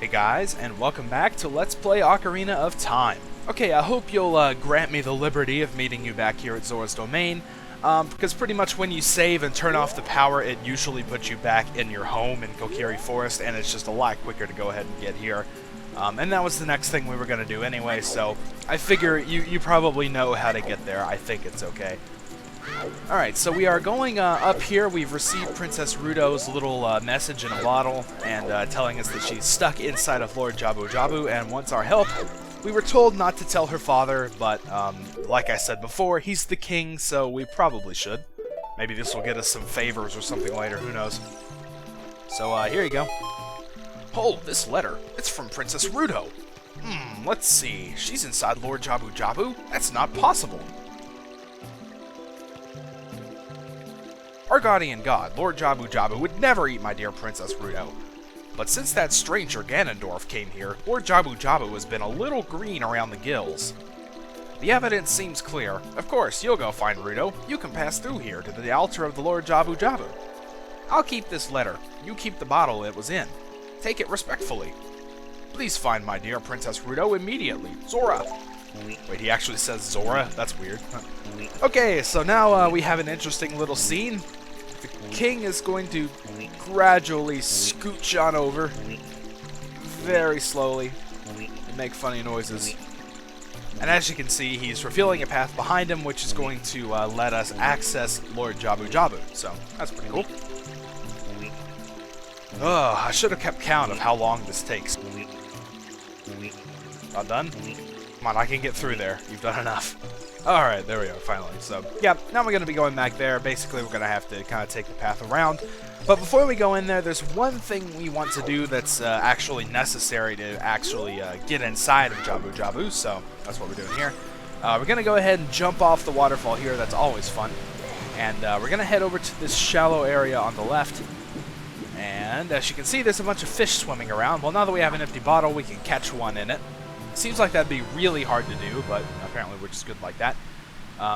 Hey guys, and welcome back to Let's Play Ocarina of Time. Okay, I hope you'll grant me the liberty of meeting you back here at Zora's Domain, because pretty much when you save and turn off the power, it usually puts you back in your home in Kokiri Forest, and it's just a lot quicker to go ahead and get here. And that was the next thing we were going to do anyway, so I figure you probably know how to get there. I think it's okay. Alright, so we are going up here. We've received Princess Rudo's little message in a bottle, and telling us that she's stuck inside of Lord Jabu-Jabu and wants our help. We were told not to tell her father, but like I said before, he's the king, so we probably should. Maybe this will get us some favors or something later, who knows. So here you go. Oh, this letter. It's from Princess Rudo. Let's see. She's inside Lord Jabu-Jabu? That's not possible. Our guardian god, Lord Jabu-Jabu, would never eat my dear Princess Rudo. But since that stranger Ganondorf came here, Lord Jabu-Jabu has been a little green around the gills. The evidence seems clear. Of course, you'll go find Rudo. You can pass through here to the altar of the Lord Jabu-Jabu. I'll keep this letter. You keep the bottle it was in. Take it respectfully. Please find my dear Princess Rudo immediately. Zora. Wait, he actually says Zora? That's weird. Okay, so now we have an interesting little scene. The king is going to gradually scooch on over, very slowly, and make funny noises. And as you can see, he's revealing a path behind him, which is going to let us access Lord Jabu-Jabu. So, that's pretty cool. Ugh, I should have kept count of how long this takes. Not done? Come on, I can get through there. You've done enough. Alright, there we go, finally. So, yeah, now we're going to be going back there. Basically, we're going to have to kind of take the path around. But before we go in there, there's one thing we want to do that's actually necessary to actually get inside of Jabu-Jabu, so that's what we're doing here. We're going to go ahead and jump off the waterfall here. That's always fun. And we're going to head over to this shallow area on the left. And as you can see, there's a bunch of fish swimming around. Well, now that we have an empty bottle, we can catch one in it. Seems like that'd be really hard to do, but apparently we're just good like that.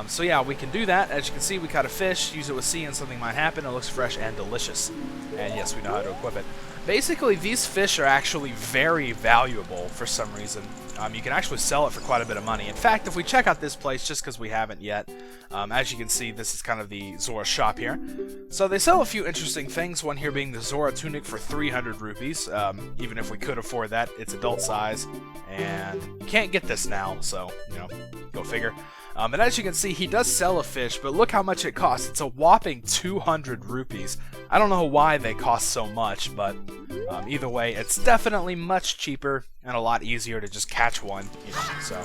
So yeah, we can do that. As you can see, we caught a fish, use it with C and something might happen. It looks fresh and delicious. And yes, we know how to equip it. Basically, these fish are actually very valuable for some reason. You can actually sell it for quite a bit of money. In fact, if we check out this place, just because we haven't yet, as you can see, this is kind of the Zora Shop here. So they sell a few interesting things, one here being the Zora Tunic for 300 rupees. Even if we could afford that, it's adult size. And you can't get this now, so, you know, go figure. And as you can see, he does sell a fish, but look how much it costs. It's a whopping 200 rupees. I don't know why they cost so much, but either way, it's definitely much cheaper and a lot easier to just catch one, you know, so.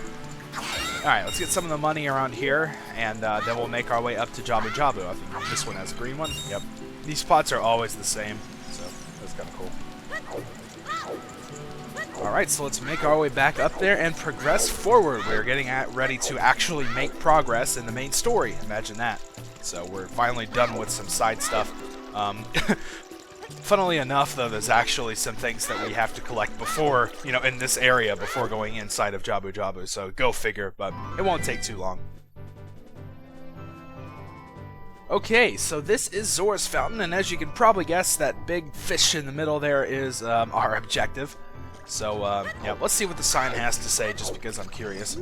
Alright, let's get some of the money around here, and then we'll make our way up to Jabu-Jabu. I think this one has a green one. Yep. These spots are always the same, so that's kind of cool. Alright, so let's make our way back up there and progress forward. We're getting ready to actually make progress in the main story. Imagine that. So we're finally done with some side stuff. Funnily enough, though, there's actually some things that we have to collect before, you know, in this area before going inside of Jabu-Jabu. So go figure, but it won't take too long. Okay, so this is Zora's Fountain, and as you can probably guess, that big fish in the middle there is our objective. So, yeah, let's see what the sign has to say, just because I'm curious.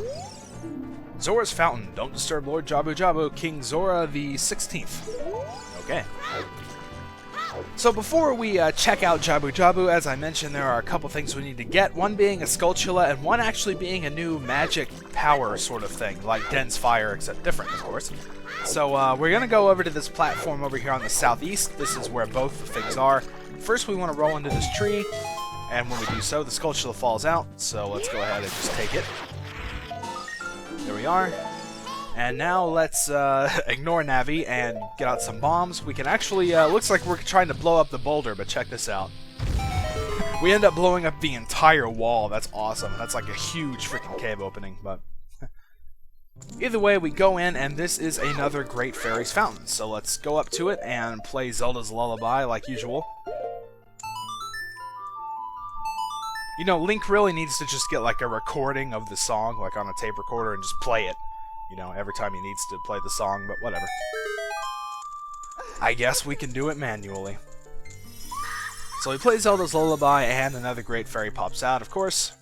Zora's Fountain. Don't disturb Lord Jabu-Jabu, King Zora the 16th. Okay. So before we check out Jabu-Jabu, as I mentioned, there are a couple things we need to get. One being a Skulltula, and one actually being a new magic power sort of thing, like Den's Fire, except different, of course. So we're going to go over to this platform over here on the southeast. This is where both the things are. First, we want to roll into this tree. And when we do so, the Skulltula falls out, so let's go ahead and just take it. There we are. And now let's ignore Navi and get out some bombs. We can actually, looks like we're trying to blow up the boulder, but check this out. We end up blowing up the entire wall. That's awesome. That's like a huge freaking cave opening, but either way, we go in, and this is another Great Fairy's Fountain. So let's go up to it and play Zelda's Lullaby like usual. You know, Link really needs to just get like a recording of the song, like on a tape recorder, and just play it, you know, every time he needs to play the song, but whatever. I guess we can do it manually. So he plays Zelda's Lullaby, and another great fairy pops out, of course.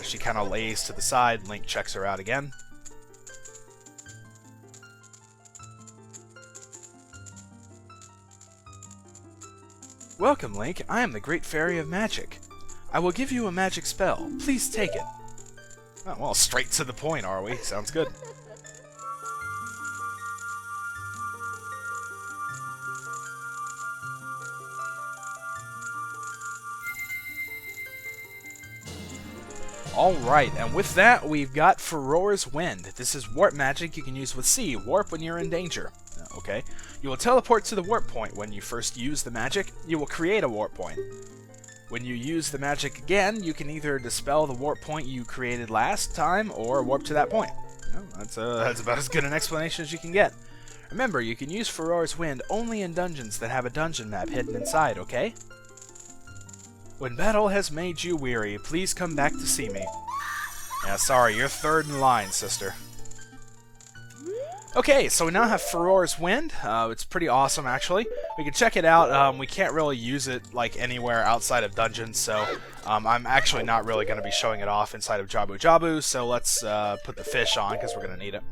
She kind of lays to the side. Link checks her out again. Welcome, Link. I am the Great Fairy of Magic. I will give you a magic spell. Please take it. Oh, well, straight to the point, are we? Sounds good. Alright, and with that, we've got Furore's Wind. This is warp magic you can use with C, warp when you're in danger. Okay. You will teleport to the warp point. When you first use the magic, you will create a warp point. When you use the magic again, you can either dispel the warp point you created last time, or warp to that point. That's about as good an explanation as you can get. Remember, you can use Furore's Wind only in dungeons that have a dungeon map hidden inside, okay? When battle has made you weary, please come back to see me. Yeah, sorry, you're third in line, sister. Okay, so we now have Furore's Wind. It's pretty awesome, actually. We can check it out. We can't really use it like anywhere outside of dungeons, so I'm actually not really going to be showing it off inside of Jabu-Jabu, so let's put the fish on, because we're going to need it.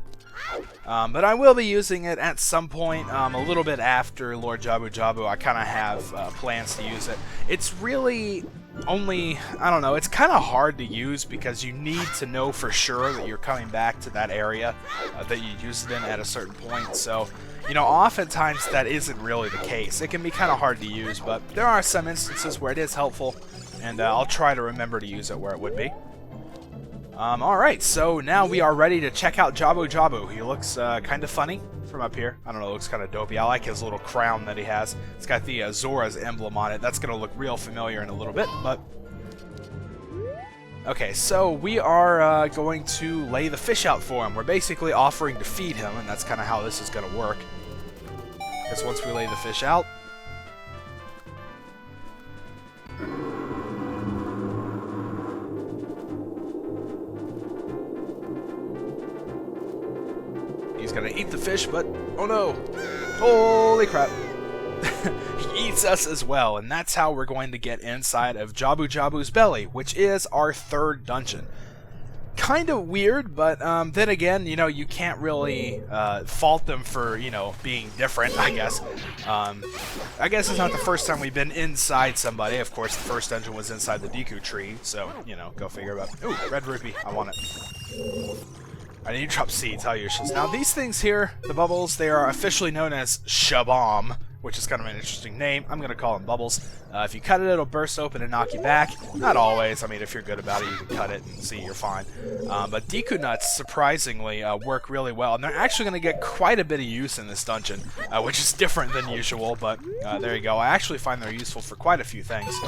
But I will be using it at some point, a little bit after Lord Jabu-Jabu. I kind of have plans to use it. It's really only, I don't know, it's kind of hard to use because you need to know for sure that you're coming back to that area that you used it in at a certain point. So, you know, oftentimes that isn't really the case. It can be kind of hard to use, but there are some instances where it is helpful, and I'll try to remember to use it where it would be. Alright, so now we are ready to check out Jabu-Jabu. He looks kind of funny from up here. I don't know, looks kind of dopey. I like his little crown that he has. It's got the Zora's emblem on it. That's going to look real familiar in a little bit, but... Okay, so we are going to lay the fish out for him. We're basically offering to feed him, and that's kind of how this is going to work. Because once we lay the fish out... He's gonna eat the fish, but oh no! Holy crap! He eats us as well, and that's how we're going to get inside of Jabu-Jabu's belly, which is our third dungeon. Kind of weird, but then again, you know, you can't really fault them for, you know, being different, I guess. I guess it's not the first time we've been inside somebody. Of course, the first dungeon was inside the Deku tree, so, you know, go figure about. Ooh, red rupee, I want it. I need to drop seeds, how useless. Now, these things here, the bubbles, they are officially known as Shabam, which is kind of an interesting name. I'm going to call them bubbles. If you cut it, it'll burst open and knock you back. Not always. I mean, if you're good about it, you can cut it and see you're fine. But Deku Nuts, surprisingly, work really well. And they're actually going to get quite a bit of use in this dungeon, which is different than usual. But there you go. I actually find they're useful for quite a few things.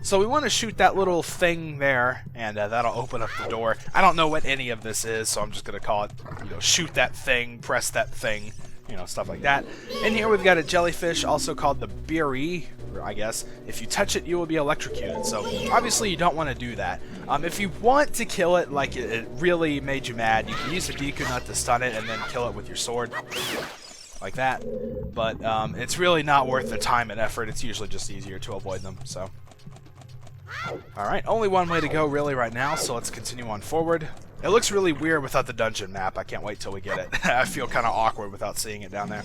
So we want to shoot that little thing there, and that'll open up the door. I don't know what any of this is, so I'm just going to call it, you know, shoot that thing, press that thing, you know, stuff like that. In here we've got a jellyfish, also called the Beery, I guess. If you touch it, you will be electrocuted, so obviously you don't want to do that. If you want to kill it like it really made you mad, you can use the Deku Nut to stun it and then kill it with your sword. Like that. But it's really not worth the time and effort. It's usually just easier to avoid them, so... Alright, only one way to go really right now, so let's continue on forward. It looks really weird without the dungeon map. I can't wait till we get it. I feel kind of awkward without seeing it down there.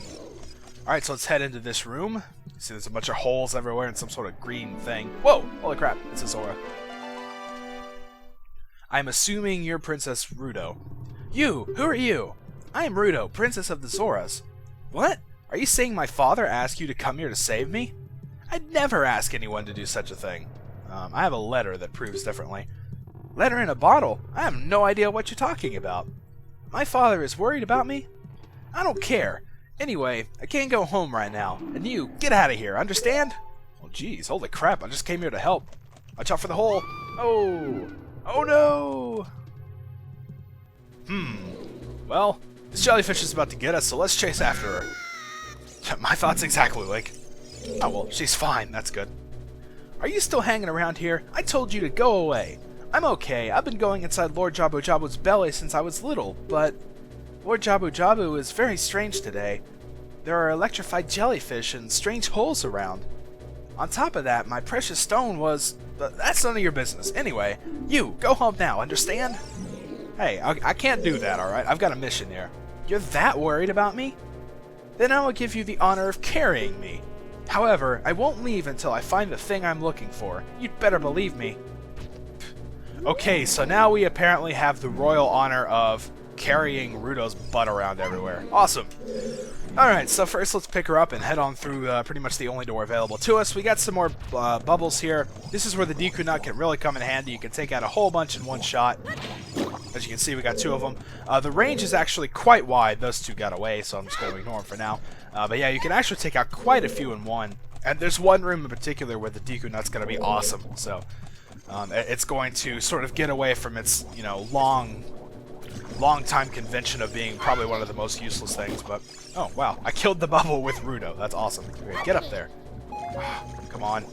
Alright, so let's head into this room. See, there's a bunch of holes everywhere and some sort of green thing. Whoa! Holy crap, it's a Zora. I'm assuming you're Princess Rudo. You! Who are you? I am Rudo, Princess of the Zoras. What? Are you saying my father asked you to come here to save me? I'd never ask anyone to do such a thing. I have a letter that proves differently. Letter in a bottle? I have no idea what you're talking about. My father is worried about me? I don't care. Anyway, I can't go home right now. And you, get out of here, understand? Oh jeez, holy crap, I just came here to help. Watch out for the hole. Oh! Oh no! Well, this jellyfish is about to get us, so let's chase after her. My thoughts exactly, Link. Oh well, she's fine, that's good. Are you still hanging around here? I told you to go away. I'm okay. I've been going inside Lord Jabu-Jabu's belly since I was little, but Lord Jabu-Jabu is very strange today. There are electrified jellyfish and strange holes around. On top of that, my precious stone was... That's none of your business. Anyway, you, go home now, understand? Hey, I can't do that, alright? I've got a mission here. You're that worried about me? Then I will give you the honor of carrying me. However, I won't leave until I find the thing I'm looking for. You'd better believe me. Okay, so now we apparently have the royal honor of carrying Rudo's butt around everywhere. Awesome. Alright, so first let's pick her up and head on through pretty much the only door available to us. We got some more bubbles here. This is where the Deku Nut can really come in handy. You can take out a whole bunch in one shot. As you can see, we got 2 of them. The range is actually quite wide. Those 2 got away, so I'm just going to ignore them for now. But yeah, you can actually take out quite a few in one. And there's one room in particular where the Deku Nut's going to be awesome. So it's going to sort of get away from its, you know, long time convention of being probably one of the most useless things. But oh wow, I killed the bubble with Rudo. That's awesome. Okay, get up there. Come on.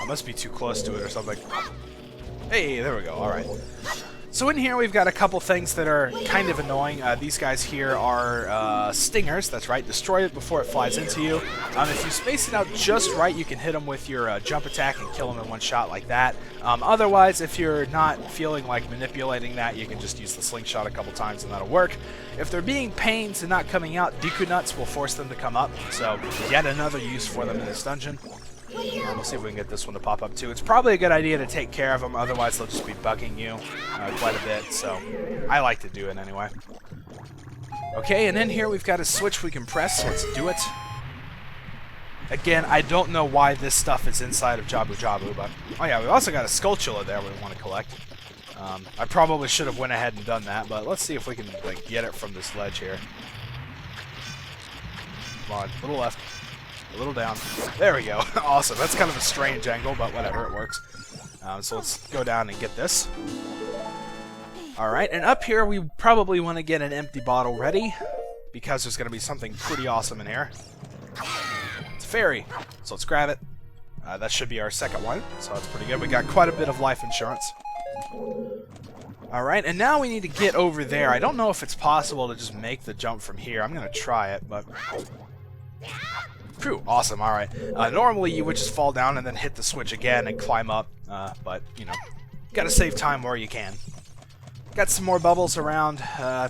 I must be too close to it or something. Hey, there we go. All right. So in here we've got a couple things that are kind of annoying. These guys here are stingers. That's right. Destroy it before it flies into you. If you space it out just right, you can hit them with your jump attack and kill them in one shot like that. Otherwise, if you're not feeling like manipulating that, you can just use the slingshot a couple times and that'll work. If they're being pains and not coming out, Deku Nuts will force them to come up. So yet another use for them in this dungeon. We'll see if we can get this one to pop up too. It's probably a good idea to take care of them, otherwise they'll just be bugging you quite a bit, so I like to do it anyway. Okay, and in here we've got a switch we can press, so let's do it. Again, I don't know why this stuff is inside of Jabu-Jabu, but... Oh yeah, we've also got a Skulltula there we want to collect. I probably should have went ahead and done that, but let's see if we can like get it from this ledge here. Come on, a little left. A little down. There we go. Awesome. That's kind of a strange angle, but whatever, it works. So let's go down and get this. Alright, and up here we probably want to get an empty bottle ready, because there's going to be something pretty awesome in here. It's a fairy. So let's grab it. That should be our second one, so that's pretty good. We got quite a bit of life insurance. Alright, and now we need to get over there. I don't know if it's possible to just make the jump from here. I'm going to try it, but... Phew, awesome, alright. Normally you would just fall down and then hit the switch again and climb up, but, you know, gotta save time where you can. Got some more bubbles around,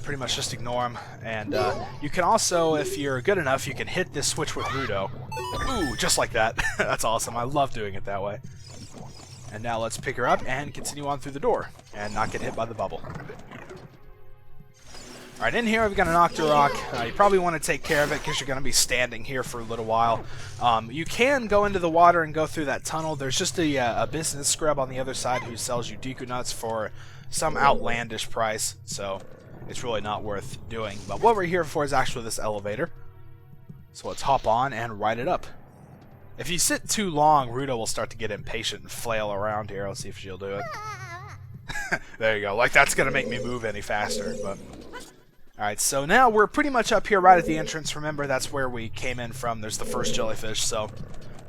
pretty much just ignore them. And you can also, if you're good enough, you can hit this switch with Rudo. Ooh, just like that. That's awesome, I love doing it that way. And now let's pick her up and continue on through the door, and not get hit by the bubble. Alright, in here we've got an Octorok. You probably want to take care of it because you're going to be standing here for a little while. You can go into the water and go through that tunnel. There's just a business scrub on the other side who sells you Deku Nuts for some outlandish price, so it's really not worth doing. But what we're here for is actually this elevator. So let's hop on and ride it up. If you sit too long, Rudo will start to get impatient and flail around here. Let's see if she'll do it. There you go. Like, that's going to make me move any faster, but... Alright, so now we're pretty much up here right at the entrance. Remember, that's where we came in from. There's the first jellyfish, so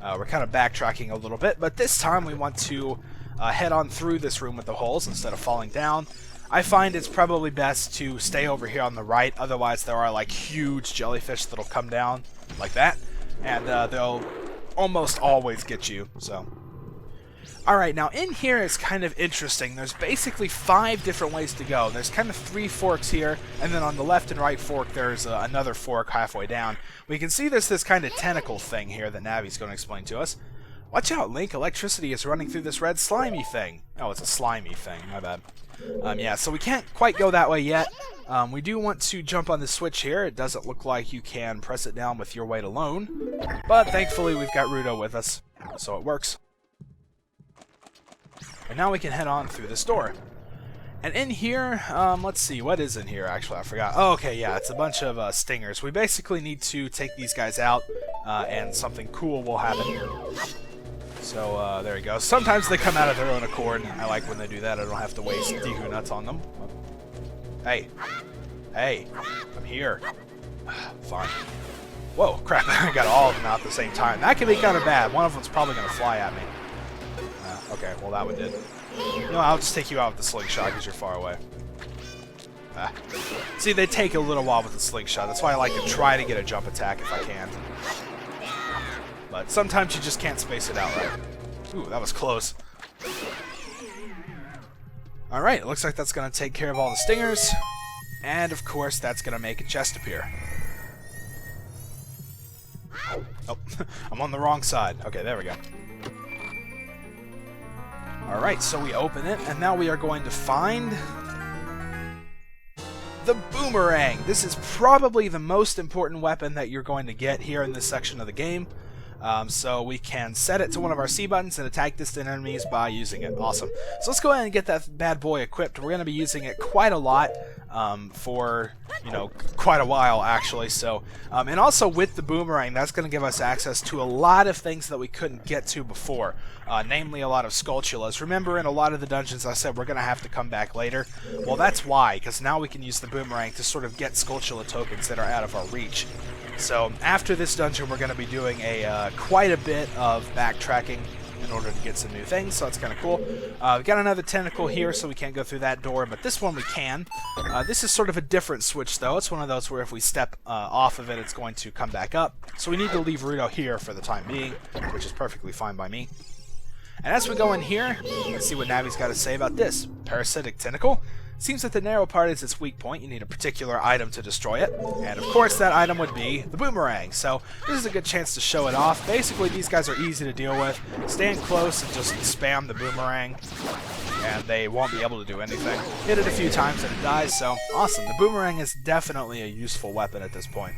we're kind of backtracking a little bit. But this time we want to head on through this room with the holes instead of falling down. I find it's probably best to stay over here on the right. Otherwise, there are like huge jellyfish that'll come down like that. And they'll almost always get you, so... Alright, now in here it's kind of interesting. There's basically 5 different ways to go. There's kind of 3 forks here, and then on the left and right fork there's another fork halfway down. We can see there's this kind of tentacle thing here that Navi's going to explain to us. Watch out, Link, electricity is running through this red slimy thing. Oh, it's a slimy thing, my bad. Yeah, so we can't quite go that way yet. We do want to jump on the switch here. It doesn't look like you can press it down with your weight alone, but thankfully we've got Rudo with us, so it works. And now we can head on through this door. And in here, let's see, what is in here actually? I forgot. Oh, okay, yeah, it's a bunch of stingers. We basically need to take these guys out, and something cool will happen. So, there you go. Sometimes they come out of their own accord. I like when they do that. I don't have to waste Deku Nuts on them. Hey. Hey. I'm here. Fine. Whoa, crap. I got all of them out at the same time. That can be kind of bad. One of them's probably going to fly at me. Okay, well that one did. No, I'll just take you out with the slingshot because you're far away. See, they take a little while with the slingshot. That's why I like to try to get a jump attack if I can. But sometimes you just can't space it out right. Ooh, that was close. Alright, it looks like that's going to take care of all the stingers. And, of course, that's going to make a chest appear. Oh, I'm on the wrong side. Okay, there we go. Alright, so we open it, and now we are going to find the boomerang. This is probably the most important weapon that you're going to get here in this section of the game. So we can set it to one of our C buttons and attack distant enemies by using it. Awesome. So let's go ahead and get that bad boy equipped. We're going to be using it quite a lot for, quite a while, actually. So, and also with the boomerang, that's going to give us access to a lot of things that we couldn't get to before, namely a lot of Skulltulas. Remember, in a lot of the dungeons, I said we're going to have to come back later. Well, that's why, because now we can use the boomerang to sort of get Skulltula tokens that are out of our reach. So after this dungeon, we're going to be doing quite a bit of backtracking in order to get some new things, so that's kind of cool. We've got another tentacle here, so we can't go through that door, but this one we can. This is sort of a different switch, though. It's one of those where if we step off of it, it's going to come back up. So we need to leave Ruto here for the time being, which is perfectly fine by me. And as we go in here, let's see what Navi's got to say about this. Parasitic tentacle. Seems that the narrow part is its weak point. You need a particular item to destroy it. And of course that item would be the boomerang. So this is a good chance to show it off. Basically these guys are easy to deal with. Stand close and just spam the boomerang and they won't be able to do anything. Hit it a few times and it dies, so awesome. The boomerang is definitely a useful weapon at this point.